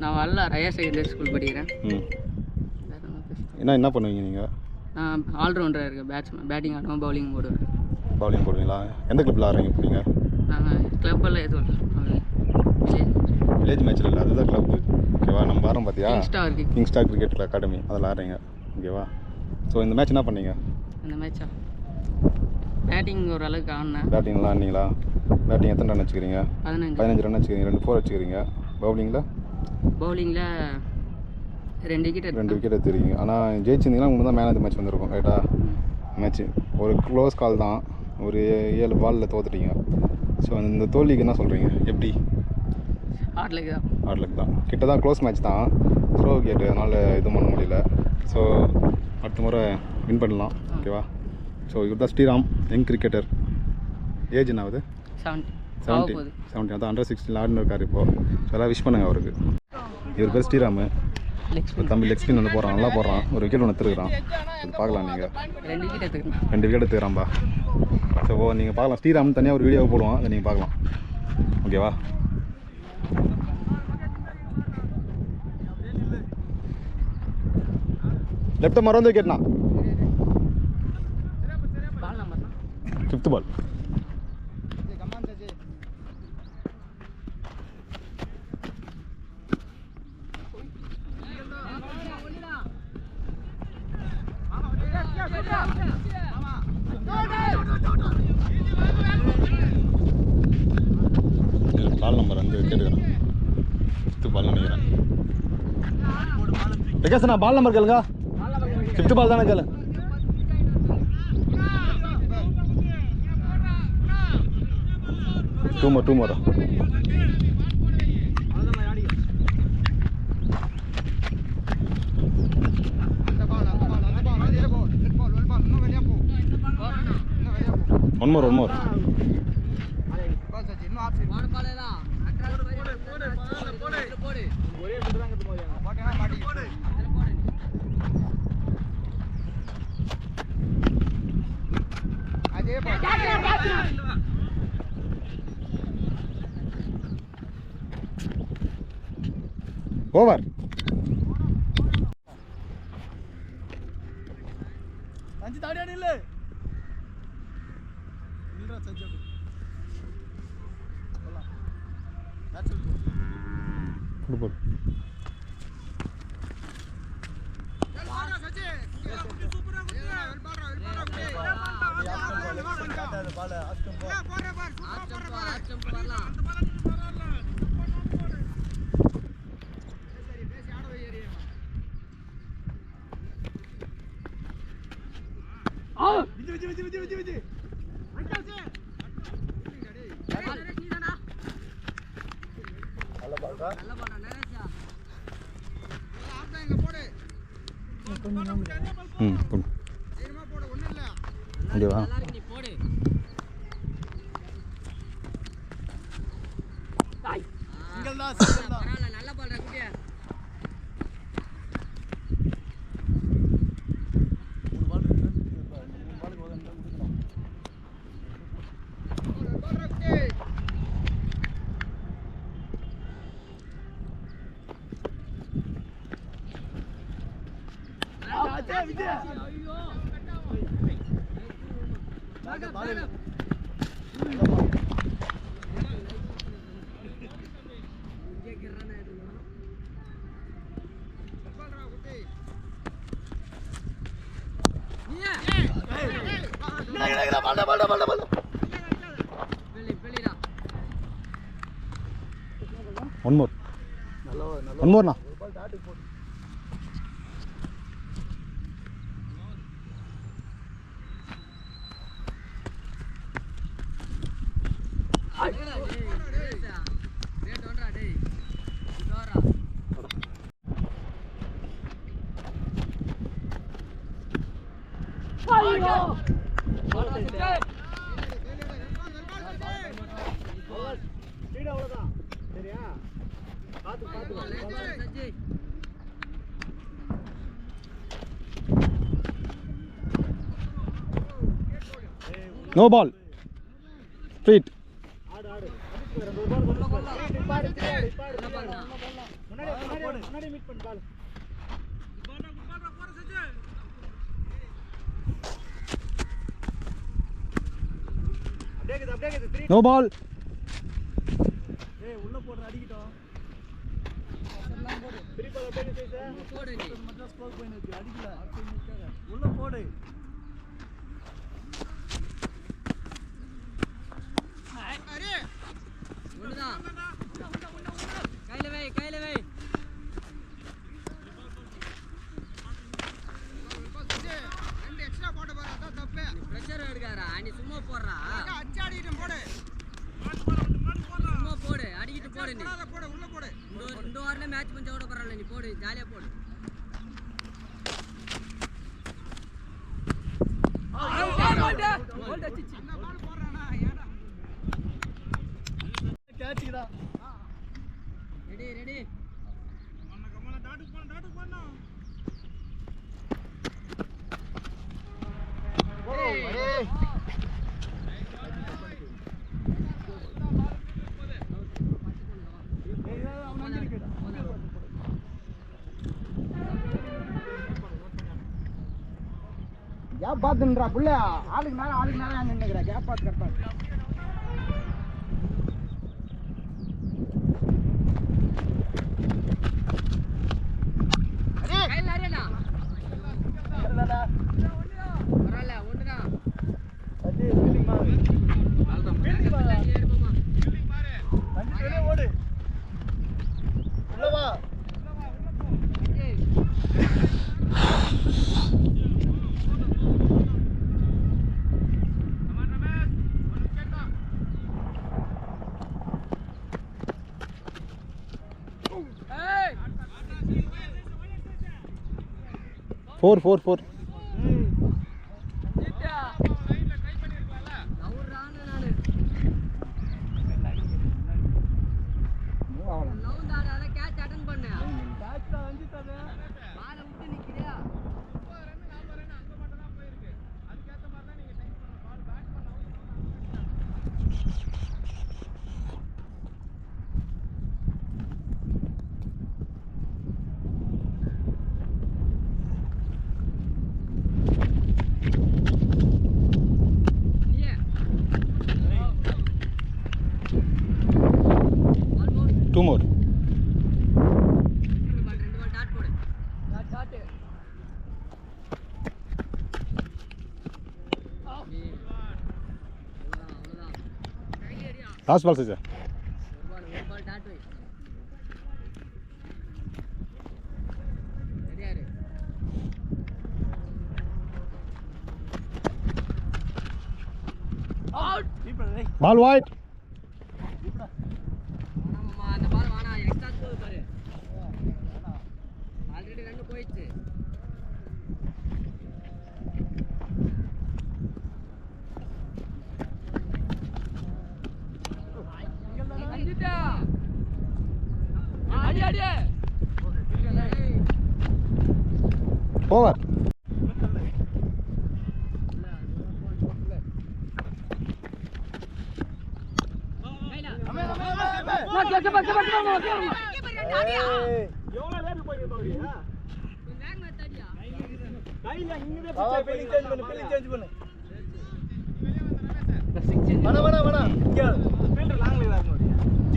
நான் வரல higher secondary school படிக்கிறேன். என்ன பண்ணுவீங்க நீங்கள்? நான் ஆல்ரவுண்டராக இருக்கேன். பேட்டிங் ஆடுவோம், பவுலிங் போடுவேன். பவுலிங் போடுவீங்களா? எந்த கிளப்பில் ஆடுறீங்க இப்போ நீங்கள்? நாங்கள் கிளப்பெல்லாம் எதுவும் வில்லேஜ் மேட்ச்சில் இல்லை, அதுதான் கிளப்பு. ஓகேவா? நம்ம வாரம் பார்த்தியா? கிங் ஸ்டார் கிரிக்கெட் அகாடமி அதில் ஆடுறீங்க. ஓகேவா? ஸோ இந்த மேட்ச் என்ன பண்ணீங்க? இந்த மேட்சா பேட்டிங் ஓரளவுக்கு ஆடினேன். பேட்டிங் நல்லா ஆடினீங்களா? பேட்டிங் எத்தனை ரன் வச்சுக்கிறீங்க? 15 ரன் வச்சுக்கிறீங்க. 2 4 வச்சுக்கிறீங்க. பவுலிங்கில் 2 விக்கெட் எடுத்துருக்கீங்க. ஆனால் ஜெயிச்சிருந்தீங்கன்னா உங்களுக்கு தான் மேன் ஆஃப் தி மேட்ச் வந்திருக்கும். ரைட்டா? மேட்ச்சு ஒரு க்ளோஸ் கால் தான், ஒரு 7 பாலில் தோத்துட்டீங்க. ஸோ இந்த தோல்விக்கு என்ன சொல்கிறீங்க? எப்படி? ஹார்ட் லக் தான். கிட்ட தான் க்ளோஸ் மேட்ச் தான், ஸ்லோ விக்கெட், அதனால் எதுவும் பண்ண முடியல. ஸோ அடுத்த முறை வின் பண்ணலாம். ஓகேவா? ஸோ இவர் தான் ஸ்ரீராம், யங் கிரிக்கெட்டர். ஏஜ் என்ன ஆகுது? 70. அதான் அண்டர்-16 ஆடினு இருக்கார் இப்போது. ஸோ எல்லாம் விஷ் பண்ணுங்கள் அவருக்கு. இவர் பேர் ஸ்ரீராம். தம்பி லெக் ஸ்பின் வந்து போகிறான், நல்லா போடுறான். ஒரு விக்கெட் ஒன்று எடுத்துருக்கான். அது பார்க்கலாம். நீங்கள் 2 விக்கெட் எடுத்துக்கிறான்பா. ஸோ நீங்கள் பார்க்கலாம். ஸ்ரீராம் தனியாக ஒரு வீடியோவை போடுவான், அதை நீங்கள் பார்க்கலாம். ஓகேவா? லெஃப்ட் மறந்து விக்கெட்னா 5th பால். பால் நம்பர் 5 விக்கெட் எடுக்கிறேன். 5th பால் நினைக்கிறேன். விகாசனா பால் நம்பர் கேளுங்க. 5th பால் தானே கேளு. Two more. One more. Over. ஓகேவா? One more. One more na. No ball. Straight. முன்னாடி மீட் பண்ணு பால் அப்படியே நோ பால் ஏய் உள்ள போடுற அடிக்கிட்டோம் ஃப்ரீ பால் அப்படியே சேஸ் போடு நீ மட்டும் ஸ்கோர் பண்ணி வச்சு அடிக்கல உள்ள போடு அரே ஒண்ணுதான் கையில வை ரெண்டு எக்ஸ்ட்ரா போட பாரு அதான் தப்பு பிரஷர் எடுக்காரா நீ சும்மா போடுறா அடிச்சு அடிக்கிட்டு போடு சும்மா போடு அடிக்கிட்டு போடு நீ போடு உள்ள போடு இந்த வாரல மேட்ச் பண்ண கூட பரவாயில்லை நீ போடு ஜாலியா போடு ரெடி கேப் பாத்துன்றா புள்ள ஆளுக்கு மேல அங்க நின்னுக்குறா கேப் பாத்து கரெக்டா கையில அரியனா இல்லடா பரவாயில்ல ஒண்ணுதான் அஜி ஃபீலிங் மா ஃபீலிங் மா ஏறுமா அஜி வெளிய ஓடு உள்ள வா four two more last ball sir ball wide அந்த பால் வானா எக்ஸ்ட்ரா ஸ்கோர் பாரு ஆல்ரெடி ரன் போயிடுச்சு அஞ்சிட்டா அடி over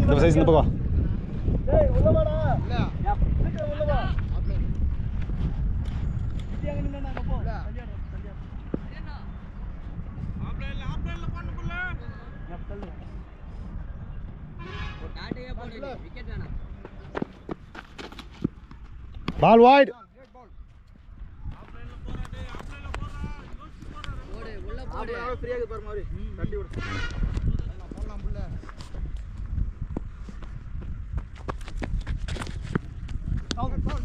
இந்த சைஸ் இந்த பக்கம் டேய் உள்ள வாடா இல்ல சீக்கிரம் உள்ள வா இது எங்க நின்னாங்க போ ஆப்லைன்ல பண்ணு புள்ள நப்பல்ல டாட்டையே போடு விக்கெட் வேணாம் ball wide ஆப்லைன்ல போறா டேய் ஆப்லைன்ல போறா யோசி போறா போடு உள்ள போடு ஆப்லைன்ல ஃப்ரீயா இருக்கு பாரு மாதிரி தட்டி விடு போலாம் புள்ள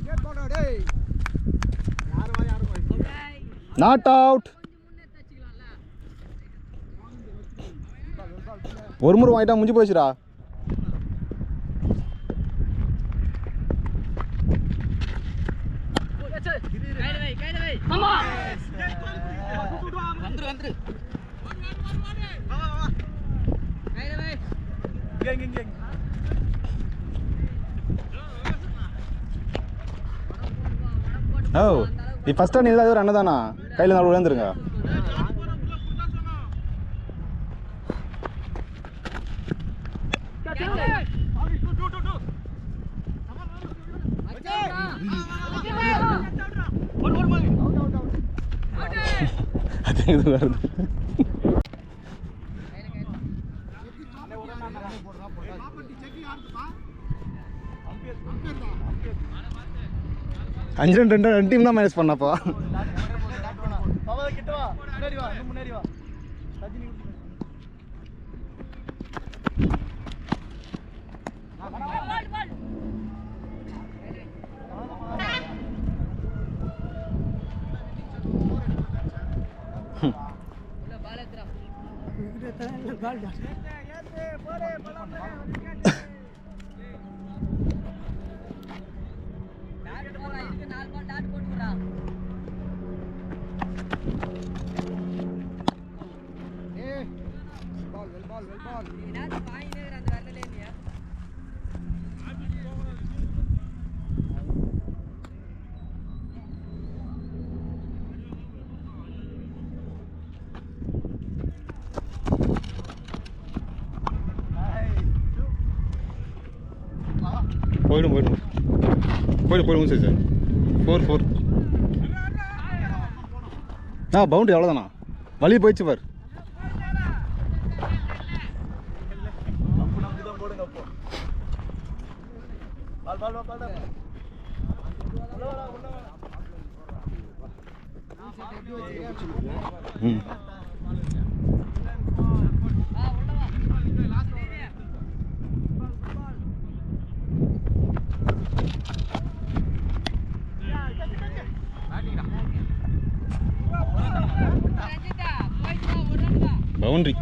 கேட் போடா டேய் யாரும் not out ஒரு முறை வாங்கிட்டா முடிஞ்சு போச்சுடா கையில வை ஆமா வந்துரு வா வா கையில வை கேங் ஓ நீ ஃபஸ்ட்டாக நீ ஏதாவது ஒரு அண்ணன் தானா கையில் நாள் விழுந்துருங்க. அது வருது. அஞ்சு ரெண்டு டீம் தான் மேனேஜ் பண்ணப்பா. போயிடும் சரி சார். 4 பவுண்டரி அவ்வளோதானா? வழி போயிடுச்சு பார். பவுண்டரி